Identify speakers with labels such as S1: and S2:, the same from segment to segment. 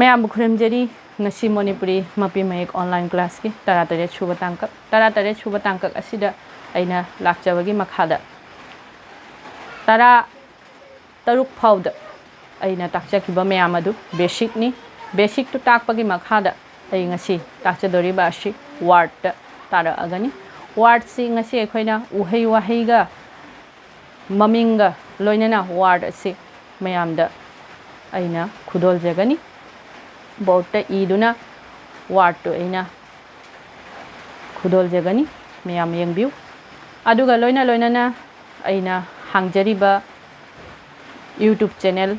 S1: ꯃꯌꯥꯝꯕꯨ ꯈꯨꯔꯨꯝꯖꯔꯤ ꯉꯁꯤ ꯃꯅꯤꯄꯨꯔꯤ ꯃꯄꯤ ꯃꯌꯦꯛ ꯑꯣꯟꯂꯥꯏꯟ ꯀ꯭ꯂꯥꯁꯀꯤ 13 ꯁꯨꯕ ꯇꯥꯡꯀꯛ 13 ꯁꯨꯕ ꯇꯥꯡꯀꯛ ꯑꯁꯤꯗ ꯑꯩꯅ ꯂꯥꯛꯆꯕꯒꯤ ꯃꯈꯥꯗ 13 ꯐꯥꯎꯗ ꯑꯩꯅ ꯇꯥꯛꯆꯈꯤꯕ ꯃꯌꯥꯝ ꯑꯗꯨ ꯕꯦꯁꯤꯛꯅꯤ ꯕꯦꯁꯤꯛꯇꯨ ꯇꯥꯛꯄꯒꯤ ꯃꯈꯥꯗ ꯑꯩ ꯉꯁꯤ ꯇꯥꯛꯆꯗꯣꯔꯤꯕ ꯑꯁꯤ ꯋꯥꯔꯗꯇ ꯇꯥꯔꯛꯑꯒꯅꯤ ꯋꯥꯔꯗꯁꯤ ꯉꯁꯤ ꯑꯩꯈꯣꯏꯅ ꯎꯍꯩ ꯋꯥꯍꯩꯒ ꯃꯃꯤꯡꯒ ꯂꯣꯏꯅꯅ ꯋꯥꯔꯗ ꯑꯁꯤ ꯃꯌꯥꯝꯗ ꯑꯩꯅ ꯈꯨꯗꯣꯜꯖꯒꯅꯤ ꯕꯣꯔꯗꯇ ꯏꯗꯨꯅ ꯋꯥꯔꯗꯇꯨ ꯑꯩꯅ ꯈꯨꯗꯣꯜꯖꯒꯅꯤ ꯃꯌꯥꯝ ꯌꯦꯡꯕꯤꯌꯨ ꯑꯗꯨꯒ ꯂꯣꯏꯅꯅ ꯑꯩꯅ ꯍꯥꯡꯖꯔꯤꯕ ꯌꯨꯇ꯭ꯌꯨꯕ ꯆꯦꯅꯦꯜ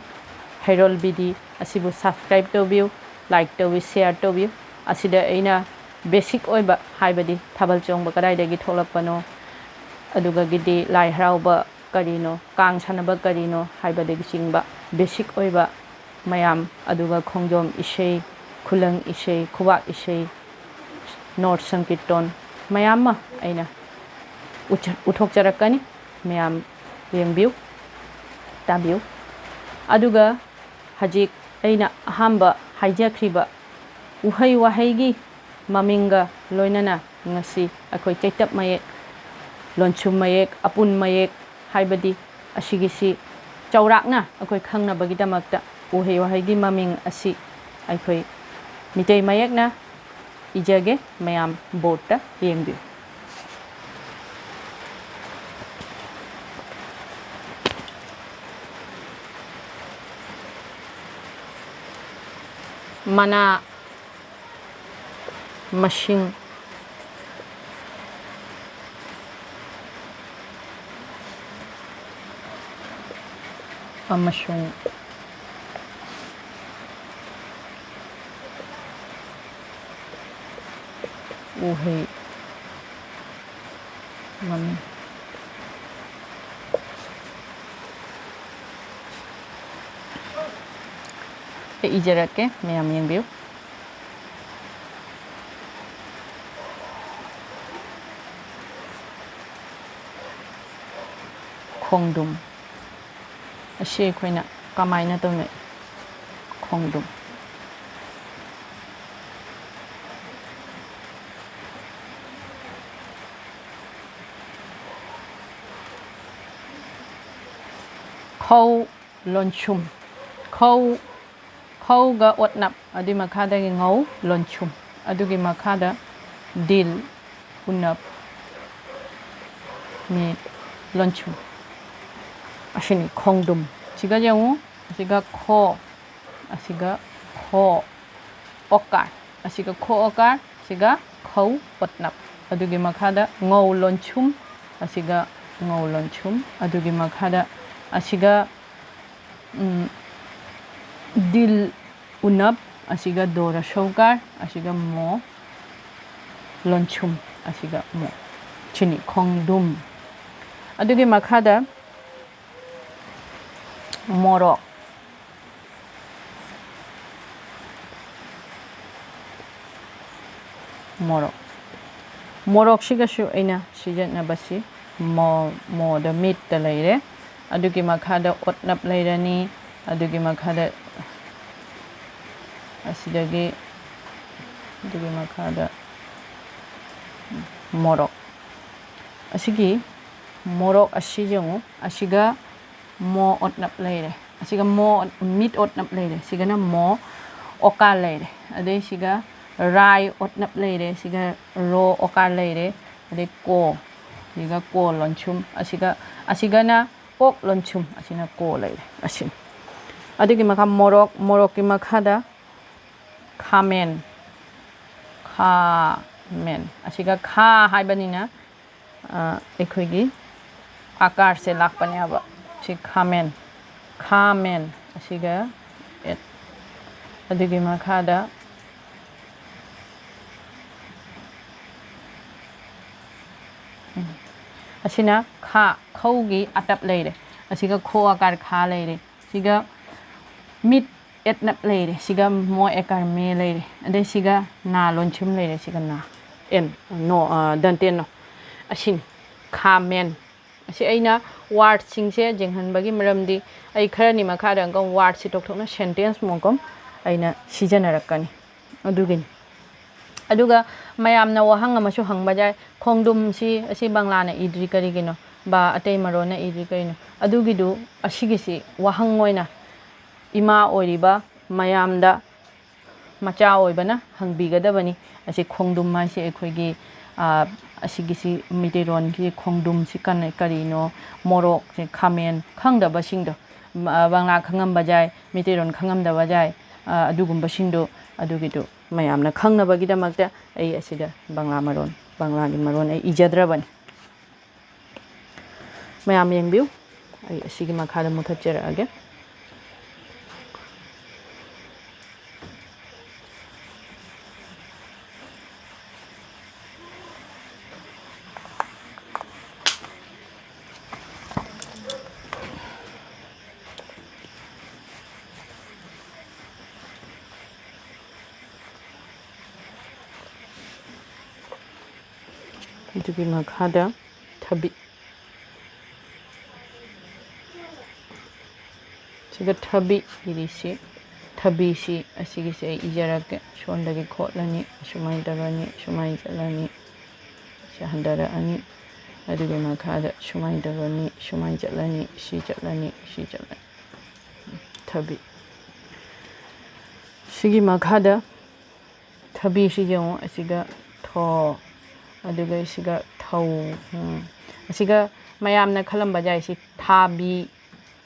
S1: ꯍꯩꯔꯣꯜ ꯕꯤꯗꯤ ꯑꯁꯤꯕꯨ ꯁꯕꯁꯀ꯭ꯔꯥꯏꯕ ꯇꯧꯕꯤꯌꯨ ꯂꯥꯏꯛ ꯇꯧꯕꯤꯌꯨ ꯁꯦꯌꯔ ꯇꯧꯕꯤꯌꯨ ꯑꯁꯤꯗ ꯑꯩꯅ ꯕꯦꯁꯤꯛ ꯑꯣꯏꯕ ꯍꯥꯏꯕꯗꯤ ꯊꯥꯕꯜ ꯆꯣꯡꯕ ꯀꯗꯥꯏꯗꯒꯤ ꯊꯣꯛꯂꯛꯄꯅꯣ ꯑꯗꯨꯒꯒꯤꯗꯤ ꯂꯥꯏ ꯍꯔꯥꯎꯕ ꯀꯔꯤꯅꯣ ꯀꯥꯡ ꯁꯥꯟꯅꯕ ꯀꯔꯤꯅꯣ ꯍꯥꯏꯕꯗꯒꯤ ꯆꯤꯡꯕ ꯕꯦꯁꯤꯛ ꯑꯣꯏꯕ ꯃꯌꯥꯝ ꯑꯗꯨꯒ ꯈꯣꯡꯖꯣꯝ ꯏꯁꯩ ꯈꯨꯂꯪ ꯏꯁꯩ ꯈꯨꯕꯥꯛ ꯏꯁꯩ ꯅꯣꯔꯠ ꯁꯪꯀꯤꯔꯇꯣꯟ ꯃꯌꯥꯝ ꯑꯃ ꯑꯩꯅ ꯎꯠꯊꯣꯛꯆꯔꯛꯀꯅꯤ ꯃꯌꯥꯝ ꯌꯦꯡꯕꯤꯌꯨ ꯇꯥꯕꯤꯌꯨ ꯑꯗꯨꯒ ꯍꯧꯖꯤꯛ ꯑꯩꯅ ꯑꯍꯥꯟꯕ ꯍꯥꯏꯖꯈ꯭ꯔꯤꯕ ꯎꯍꯩ ꯋꯥꯍꯩꯒꯤ ꯃꯃꯤꯡꯒ ꯂꯣꯏꯅꯅ ꯉꯁꯤ ꯑꯩꯈꯣꯏ ꯆꯩꯇꯞ ꯃꯌꯦꯛ ꯂꯣꯟꯁꯨꯝ ꯃꯌꯦꯛ ꯑꯄꯨꯟ ꯃꯌꯦꯛ ꯍꯥꯏꯕꯗꯤ ꯑꯁꯤꯒꯤꯁꯤ ꯆꯥꯎꯔꯥꯛꯅ ꯑꯩꯈꯣꯏ ꯈꯪꯅꯕꯒꯤꯗꯃꯛꯇ ꯎꯍꯩ ꯋꯥꯍꯩꯒꯤ ꯃꯃꯤꯡ ꯑꯁꯤ ꯑꯩꯈꯣꯏ ꯃꯤꯇꯩ ꯃꯌꯦꯛꯅ ꯏꯖꯒꯦ ꯃꯌꯥꯝ ꯕꯣꯔꯗꯇ ꯌꯦꯡꯕꯤꯌꯨ ꯃꯅꯥ ꯃꯁꯤꯡ ꯑꯃꯁꯨꯡ ꯎꯍꯩ ꯃꯃꯤꯡ ꯏꯖꯔꯛꯀꯦ ꯃꯌꯥꯝ ꯌꯦꯡꯕꯤꯌꯨ ꯈꯣꯡꯗꯨꯝ ꯑꯁꯤ ꯑꯩꯈꯣꯏꯅ ꯀꯃꯥꯏꯅ ꯇꯧꯅꯩ ꯈꯣꯡꯗꯨꯝ ꯈꯧ ꯂꯣꯟꯁꯨꯝ ꯈꯧꯒ ꯑꯣꯠꯅꯞ ꯑꯗꯨꯒꯤ ꯃꯈꯥꯗꯒꯤ ꯉꯧ ꯂꯣꯟꯁꯨꯝ ꯑꯗꯨꯒꯤ ꯃꯈꯥꯗ ꯗꯤꯜ ꯎꯅꯞ ꯃꯤ ꯂꯣꯟꯁꯨꯝ ꯑꯁꯤꯅꯤ ꯈꯣꯡꯗꯨꯝ ꯑꯁꯤꯒ ꯌꯦꯡꯉꯨ ꯑꯁꯤꯒ ꯈꯣ ꯑꯁꯤꯒ ꯈꯣ ꯑꯣꯀꯥꯔ ꯑꯁꯤꯒ ꯈꯣ ꯑꯣꯀꯥꯔ ꯑꯁꯤꯒ ꯈꯧ ꯑꯣꯠꯅꯞ ꯑꯗꯨꯒꯤ ꯃꯈꯥꯗ ꯉꯧ ꯂꯣꯟꯁꯨꯝ ꯑꯁꯤꯒ ꯉꯧ ꯂꯣꯟꯁꯨꯝ ꯑꯗꯨꯒꯤ ꯃꯈꯥꯗ ꯑꯁꯤꯒ ꯗꯤꯜ ꯎꯅꯞ ꯑꯁꯤꯒ ꯗꯣ ꯔꯁꯧꯀꯥꯔ ꯑꯁꯤꯒ ꯃꯣ ꯂꯣꯟꯁꯨꯝ ꯑꯁꯤꯒ ꯃꯣ ꯁꯤꯅꯤ ꯈꯣꯡꯗꯨꯝ ꯑꯗꯨꯒꯤ ꯃꯈꯥꯗ ꯃꯣꯔꯣꯛ ꯃꯣꯔꯣꯛꯁꯤꯒꯁꯨ ꯑꯩꯅ ꯁꯤꯖꯤꯟꯅꯕꯁꯤ ꯃꯣꯗ ꯃꯤꯠꯇ ꯂꯩꯔꯦ ꯑꯗꯨꯒꯤ ꯃꯈꯥꯗ ꯑꯣꯠꯅꯞ ꯂꯩꯔꯅꯤ ꯑꯗꯨꯒꯤ ꯃꯈꯥꯗ ꯑꯁꯤꯗꯒꯤ ꯑꯗꯨꯒꯤ ꯃꯈꯥꯗ ꯃꯣꯔꯣꯛ ꯑꯁꯤꯒꯤ ꯃꯣꯔꯣꯛ ꯑꯁꯤ ꯌꯦꯡꯉꯨ ꯑꯁꯤꯒ ꯃꯣ ꯑꯣꯠꯅꯞ ꯂꯩꯔꯦ ꯑꯁꯤꯒ ꯃꯣ ꯃꯤꯠ ꯑꯣꯠꯅꯞ ꯂꯩꯔꯦ ꯁꯤꯒꯅ ꯃꯣ ꯑꯣꯀꯥꯔ ꯂꯩꯔꯦ ꯑꯗꯩ ꯁꯤꯒ ꯔꯥꯏ ꯑꯣꯠꯅꯞ ꯂꯩꯔꯦ ꯁꯤꯒ ꯔꯣ ꯑꯣꯀꯥꯔ ꯂꯩꯔꯦ ꯑꯗꯩ ꯀꯣ ꯁꯤꯒ ꯀꯣ ꯂꯣꯟꯁꯨꯝ ꯑꯁꯤꯒꯅ ꯀꯣꯛ ꯂꯣꯟꯁꯨꯝ ꯑꯁꯤꯅ ꯀꯣ ꯂꯩꯔꯦ ꯑꯁꯤꯅꯤ ꯑꯗꯨꯒꯤ ꯃꯈꯥ ꯃꯣꯔꯣꯛꯀꯤ ꯃꯈꯥꯗ ꯈꯥꯃꯦꯟ ꯑꯁꯤꯒ ꯈꯥ ꯍꯥꯏꯕꯅꯤꯅ ꯑꯩꯈꯣꯏꯒꯤ ꯑꯀꯥꯔꯁꯦ ꯂꯥꯛꯄꯅꯦꯕ ꯁꯤ ꯈꯥꯃꯦꯟ ꯑꯁꯤꯒ ꯑꯗꯨꯒꯤ ꯃꯈꯥꯗ ꯑꯁꯤꯅ ꯈꯧꯒꯤ ꯑꯇꯞ ꯂꯩꯔꯦ ꯑꯁꯤꯒ ꯈꯣ ꯑꯀꯥꯔ ꯈꯥ ꯂꯩꯔꯦ ꯁꯤꯒ ꯃꯤꯠ ꯑꯦꯠꯅꯞ ꯂꯩꯔꯦ ꯁꯤꯒ ꯃꯣ ꯑꯦꯀꯥꯔ ꯃꯦ ꯂꯩꯔꯦ ꯑꯗꯩ ꯁꯤꯒ ꯅꯥ ꯂꯣꯟꯁꯨꯝ ꯂꯩꯔꯦ ꯁꯤꯒ ꯅꯥ ꯗꯟꯇꯦꯟ ꯑꯁꯤꯅꯤ ꯈꯥꯃꯦꯟ ꯑꯁꯤ ꯑꯩꯅ ꯋꯥꯔꯗꯁꯤꯡꯁꯦ ꯌꯦꯡꯍꯟꯕꯒꯤ ꯃꯔꯝꯗꯤ ꯑꯩ ꯈꯔꯅꯤ ꯃꯈꯥꯗ ꯑꯃꯨꯛꯀ ꯋꯥꯔꯗꯁꯤ ꯇꯣꯛꯊꯣꯛꯅ ꯁꯦꯟꯇꯦꯟꯁ ꯑꯃꯨꯛꯀ ꯑꯩꯅ ꯁꯤꯖꯤꯟꯅꯔꯛꯀꯅꯤ ꯑꯗꯨꯒꯤꯅꯤ ꯑꯗꯨꯒ ꯃꯌꯥꯝꯅ ꯋꯥꯍꯪ ꯑꯃꯁꯨ ꯍꯪꯕ ꯌꯥꯏ ꯈꯣꯡꯗꯨꯝꯁꯤ ꯑꯁꯤ ꯕꯪꯂꯥꯅ ꯏꯗ꯭ꯔꯤ ꯀꯔꯤꯒꯤꯅꯣ ꯕꯥ ꯑꯇꯩ ꯃꯔꯣꯟꯅ ꯏꯗ꯭ꯔꯤ ꯀꯔꯤꯅꯣ ꯑꯗꯨꯒꯤꯗꯨ ꯑꯁꯤꯒꯤꯁꯤ ꯋꯥꯍꯪ ꯑꯣꯏꯅ ꯏꯃꯥ ꯑꯣꯏꯔꯤꯕ ꯃꯌꯥꯝꯗ ꯃꯆꯥ ꯑꯣꯏꯕꯅ ꯍꯪꯕꯤꯒꯗꯕꯅꯤ ꯑꯁꯤ ꯈꯣꯡꯗꯨꯝ ꯍꯥꯏꯁꯤ ꯑꯩꯈꯣꯏꯒꯤ ꯑꯁꯤꯒꯤꯁꯤ ꯃꯩꯇꯩꯔꯣꯟꯒꯤ ꯈꯣꯡꯗꯨꯝꯁꯤ ꯀꯔꯤꯅꯣ ꯃꯣꯔꯣꯛꯁꯦ ꯈꯥꯃꯦꯟ ꯈꯪꯗꯕꯁꯤꯡꯗꯣ ꯕꯪꯂꯥ ꯈꯪꯉꯝꯕ ꯌꯥꯏ ꯃꯩꯇꯩꯔꯣꯟ ꯈꯪꯉꯝꯗꯕ ꯌꯥꯏ ꯑꯗꯨꯒꯨꯝꯕꯁꯤꯡꯗꯣ ꯑꯗꯨꯒꯤꯗꯨ ꯃꯌꯥꯝꯅ ꯈꯪꯅꯕꯒꯤꯗꯃꯛꯇ ꯑꯩ ꯑꯁꯤꯗ ꯕꯪꯂꯥꯒꯤ ꯃꯔꯣꯟ ꯑꯩ ꯏꯖꯗ꯭ꯔꯕꯅꯤ ꯃꯌꯥꯝ ꯌꯦꯡꯕꯤꯌꯨ ꯑꯩ ꯑꯁꯤꯒꯤ ꯃꯈꯥꯗ ꯃꯨꯊꯠꯆꯔꯛꯑꯒꯦ ꯑꯗꯨꯒꯤ ꯃꯈꯥꯗ ꯊꯕꯤ ꯁꯤꯗ ꯊꯕꯤ ꯏꯔꯤꯁꯤ ꯊꯕꯤꯁꯤ ꯑꯁꯤꯒꯤꯁꯤ ꯑꯩ ꯏꯖꯔꯛꯀꯦ ꯁꯣꯝꯗꯒꯤ ꯈꯣꯠꯂꯅꯤ ꯁꯨꯃꯥꯏꯅ ꯇꯧꯔꯅꯤ ꯁꯨꯃꯥꯏꯅ ꯆꯠꯂꯅꯤ ꯁꯤ ꯍꯟꯊꯔꯛꯑꯅꯤ ꯑꯗꯨꯒꯤ ꯃꯈꯥꯗ ꯁꯨꯃꯥꯏꯅ ꯇꯧꯔꯅꯤ ꯁꯨꯃꯥꯏꯅ ꯆꯠꯂꯅꯤ ꯁꯤ ꯆꯠꯂꯅꯤ ꯁꯤ ꯆꯠꯂꯅꯤ ꯊꯕꯤ ꯁꯤꯒꯤ ꯃꯈꯥꯗ ꯊꯕꯤꯁꯤ ꯌꯦꯡꯉꯨ ꯑꯁꯤꯒ ꯊꯣ ꯑꯗꯨꯒ ꯁꯤꯒ ꯊꯧ ꯑꯁꯤꯒ ꯃꯌꯥꯝꯅ ꯈꯜꯂꯝꯕ ꯌꯥꯏ ꯁꯤ ꯊꯥꯕꯤ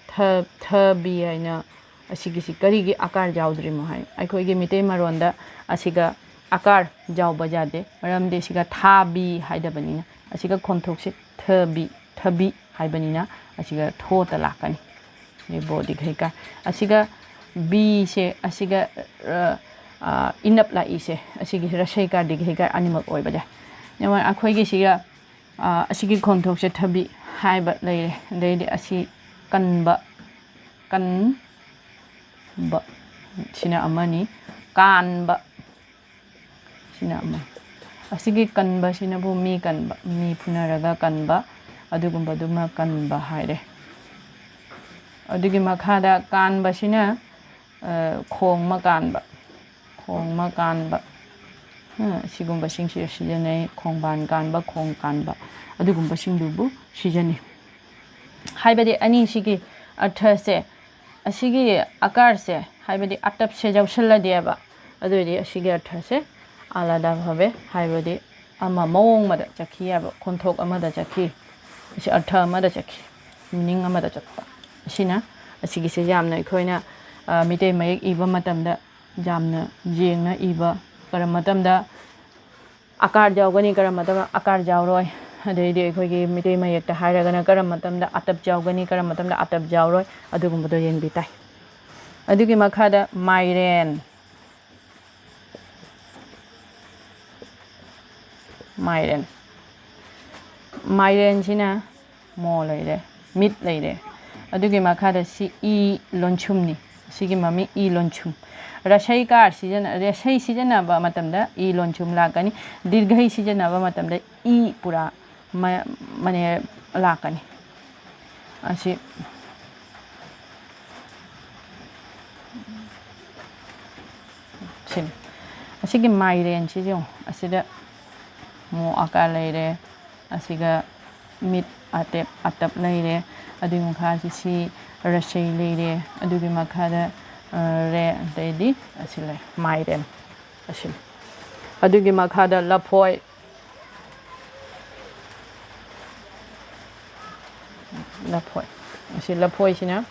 S1: ꯊꯕꯤ ꯍꯥꯏꯅ ꯑꯁꯤꯒꯤꯁꯤ ꯀꯔꯤꯒꯤ ꯑꯀꯥꯔ ꯌꯥꯎꯗ꯭ꯔꯤꯃꯣ ꯍꯥꯏ ꯑꯩꯈꯣꯏꯒꯤ ꯃꯤꯇꯩ ꯃꯔꯣꯟꯗ ꯑꯁꯤꯒ ꯑꯀꯥꯔ ꯌꯥꯎꯕ ꯌꯥꯗꯦ ꯃꯔꯝꯗꯤ ꯁꯤꯒ ꯊꯥꯕꯤ ꯍꯥꯏꯗꯕꯅꯤꯅ ꯑꯁꯤꯒ ꯈꯣꯟꯊꯣꯛꯁꯤ ꯊꯕꯤ ꯍꯥꯏꯕꯅꯤꯅ ꯑꯁꯤꯒ ꯊꯣꯇ ꯂꯥꯛꯀꯅꯤ ꯕꯣꯗꯤ ꯈꯩꯀꯥ ꯑꯁꯤꯒ ꯕꯤꯁꯦ ꯑꯁꯤꯒ ꯏꯅꯞ ꯂꯥꯛꯏꯁꯦ ꯑꯁꯤꯒꯤ ꯔꯁꯩꯀꯥꯔ ꯗꯤꯘꯩꯀꯥꯔ ꯑꯅꯤꯃꯛ ꯑꯣꯏꯕ ꯌꯥꯏ ꯑꯩꯈꯣꯏꯒꯤꯁꯤꯒ ꯑꯁꯤꯒꯤ ꯈꯣꯟꯊꯣꯛꯁꯦ ꯊꯕꯤ ꯍꯥꯏꯕ ꯂꯩꯔꯦ ꯑꯗꯩꯗꯤ ꯑꯁꯤ ꯀꯟꯕ ꯁꯤꯅ ꯑꯃꯅꯤ ꯀꯥꯟꯕ ꯁꯤꯅ ꯑꯃ ꯑꯁꯤꯒꯤ ꯀꯟꯕꯁꯤꯅꯕꯨ ꯃꯤ ꯀꯟꯕ ꯃꯤ ꯐꯨꯅꯔꯒ ꯀꯟꯕ ꯑꯗꯨꯒꯨꯝꯕꯗꯨꯃ ꯀꯟꯕ ꯍꯥꯏꯔꯦ ꯑꯗꯨꯒꯤ ꯃꯈꯥꯗ ꯀꯥꯟꯕꯁꯤꯅ ꯈꯣꯡꯃ ꯀꯥꯟꯕ ꯑꯁꯤꯒꯨꯝꯕꯁꯤꯡꯁꯤ ꯁꯤꯖꯤꯟꯅꯩ ꯈꯣꯡꯕꯥꯟ ꯀꯥꯟꯕ ꯈꯣꯡ ꯀꯥꯟꯕ ꯑꯗꯨꯒꯨꯝꯕꯁꯤꯡꯗꯨꯕꯨ ꯁꯤꯖꯤꯟꯅꯩ ꯍꯥꯏꯕꯗꯤ ꯑꯅꯤꯁꯤꯒꯤ ꯑꯔꯊꯁꯦ ꯑꯁꯤꯒꯤ ꯑꯀꯥꯔꯁꯦ ꯍꯥꯏꯕꯗꯤ ꯑꯇꯞꯁꯦ ꯌꯥꯎꯁꯜꯂꯗꯤꯕ ꯑꯗꯨꯑꯣꯏꯗꯤ ꯑꯁꯤꯒꯤ ꯑꯔꯊꯁꯦ आलादा भावे हाइबदि अमा मौंग मदा चखी याब खोंथोक अमदा चखी इसे अर्थ अमदा चखी मीनिंग अमदा चखपा असिना असिगिसे यामना अखोइना मिटे मयेक इबा मतमदा यामना जेंगना इबा करम मतमदा आकार जावगनी करम मतम आकार जावरोय अदैदि अखोइगी मिटे मयेकता हाइरगना करम मतमदा अतप जावगनी करम मतमदा अतप जावरोय अदुगुंबदो येंबि ताइ अदुगी मखादा माइरेन माइरेन सिना मो लेरे मिट लेरे अदुगी मखादा सी ई लोंछुमनी सिगी ममी ई लोंछुम रसैकार रसै सिजनबा मतमदा ई लोंछुम लाकनी दीर्घै सिजनबा मतमदा ई पुरा मने लाकनी असी सिन असिगी माइरेन सिजो असिदा मो आकार लेरे असिगा मिट अतप लेरे अदुगी मखादा सी रसै लेरे अदुगी मखादा रे अदैदि असिले माइरेन असिन अदुगी मखादा लफोय असी लफोय सिना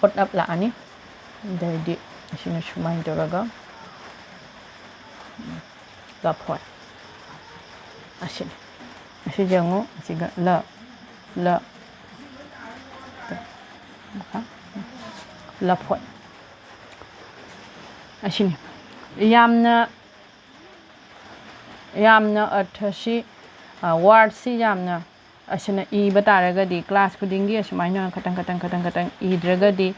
S1: hot up la ani dari sini shumai doraga lapoi asin asin jango asiga la lapoi asin yamna arthasi word si yamna असना इबा तारगदी क्लास खुदिंगी असुमाइना खतंग इद्रगदी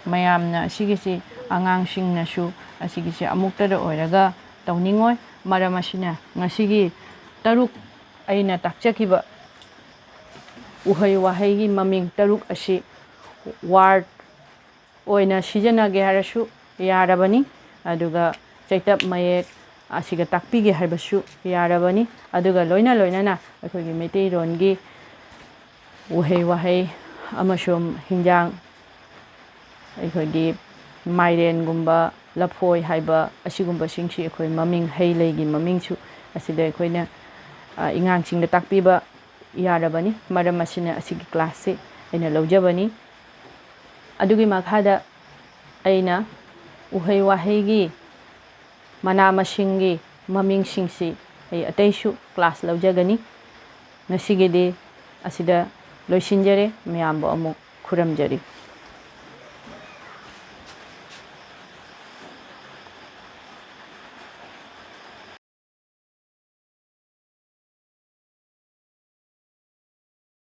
S1: मयामना असिगिसि आंगांगसिंगनासु असिगिसि अमुक्तदा ओइरगा तौनिंगोय मरम असिना ngasiगी तरुक अइना ताकचखिबा uhai wahai maming taruk asi word oina sijanage harasu yarabani aduga chaitap mayek asiga takpige haibasu yarabani aduga loina na akogi meitei rongi uhai wahai amashum hinjang akogi mairen gumba lafoi haiba asigumba singsi akoi maming hei leigi maming su asida akoina ingang singda takpiba yarabani maram asina asigi class se aina laujabani adugi makhada aina uhai wahai gi mana masingi maming singsi ai ataisu class laujagani nasigede asida loisinjare mayambo amuk khuramjari